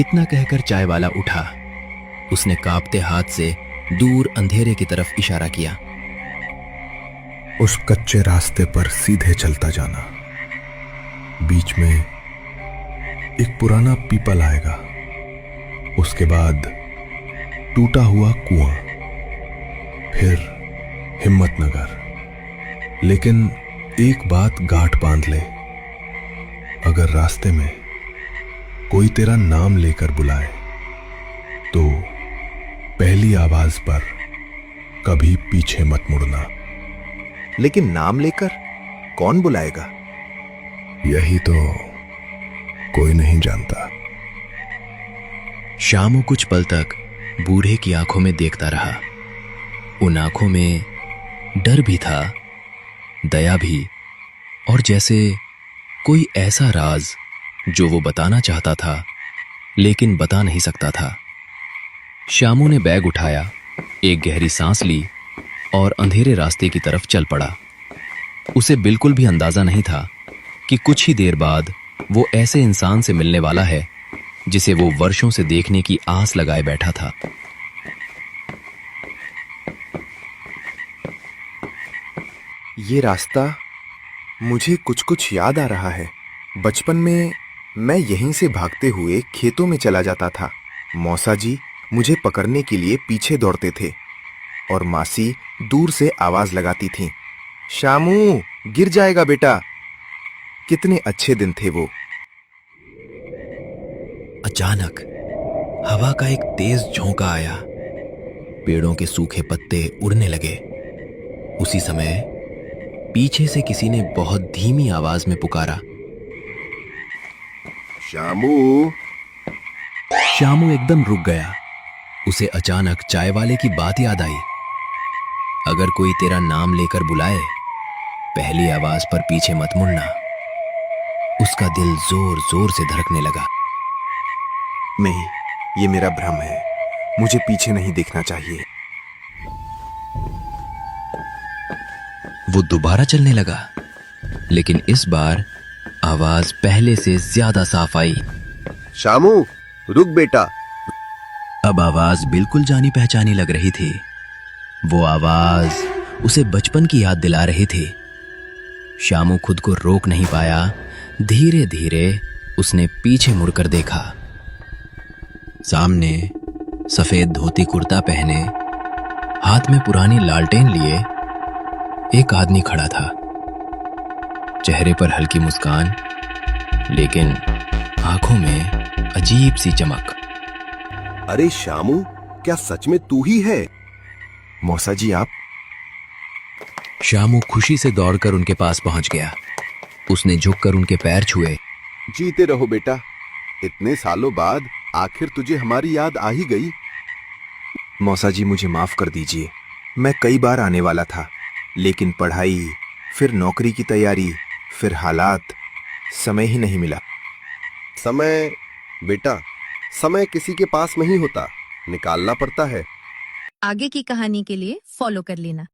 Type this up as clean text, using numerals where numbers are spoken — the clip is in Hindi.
इतना कहकर चाय वाला उठा। उसने कांपते हाथ से दूर अंधेरे की तरफ इशारा किया। उस कच्चे रास्ते पर सीधे चलता जाना। बीच में एक पुराना पीपल आएगा, उसके बाद टूटा हुआ कुआं, फिर हिम्मतनगर। लेकिन एक बात गांठ बांध ले, अगर रास्ते में कोई तेरा नाम लेकर बुलाए तो पहली आवाज पर कभी पीछे मत मुड़ना। लेकिन नाम लेकर कौन बुलाएगा? यही तो कोई नहीं जानता। श्यामू कुछ पल तक बूढ़े की आंखों में देखता रहा। उन आंखों में डर भी था, दया भी, और जैसे कोई ऐसा राज जो वो बताना चाहता था लेकिन बता नहीं सकता था। श्यामू ने बैग उठाया, एक गहरी सांस ली और अंधेरे रास्ते की तरफ चल पड़ा। उसे बिल्कुल भी अंदाजा नहीं था कि कुछ ही देर बाद वो ऐसे इंसान से मिलने वाला है जिसे वो वर्षों से देखने की आस लगाए बैठा था। ये रास्ता मुझे कुछ कुछ याद आ रहा है। बचपन में मैं यहीं से भागते हुए खेतों में चला जाता था। मौसा जी मुझे पकड़ने के लिए पीछे दौड़ते थे और मासी दूर से आवाज लगाती थी, शामू गिर जाएगा बेटा। कितने अच्छे दिन थे वो। अचानक हवा का एक तेज झोंका आया। पेड़ों के सूखे पत्ते उड़ने लगे। उसी समय पीछे से किसी ने बहुत धीमी आवाज में पुकारा, श्यामू। श्यामू एकदम रुक गया। उसे अचानक चाय वाले की बात याद आई। अगर कोई तेरा नाम लेकर बुलाए, पहली आवाज पर पीछे मत मुड़ना। उसका दिल जोर जोर से धड़कने लगा। नहीं, ये मेरा भ्रम है। मुझे पीछे नहीं देखना चाहिए। वो दोबारा चलने लगा, लेकिन इस बार आवाज पहले से ज्यादा साफ आई। शामू रुक बेटा। अब आवाज बिल्कुल जानी पहचानी लग रही थी। वो आवाज उसे बचपन की याद दिला रही थी। श्यामू खुद को रोक नहीं पाया। धीरे धीरे उसने पीछे मुड़कर देखा। सामने सफेद धोती कुर्ता पहने, हाथ में पुरानी लालटेन लिए एक आदमी खड़ा था। चेहरे पर हल्की मुस्कान, लेकिन आंखों में अजीब सी चमक। अरे श्यामू, क्या सच में तू ही है? मौसा जी आप? श्यामू खुशी से दौड़कर उनके पास पहुंच गया। उसने झुककर उनके पैर छुए। जीते रहो बेटा, इतने सालों बाद आखिर तुझे हमारी याद आ ही गई। मौसा जी मुझे माफ कर दीजिए। मैं कई बार आने वाला था, लेकिन पढ़ाई, फिर नौकरी की तैयारी, फिर हालात, समय ही नहीं मिला। समय बेटा, समय किसी के पास नहीं होता, निकालना पड़ता है। आगे की कहानी के लिए फॉलो कर लेना।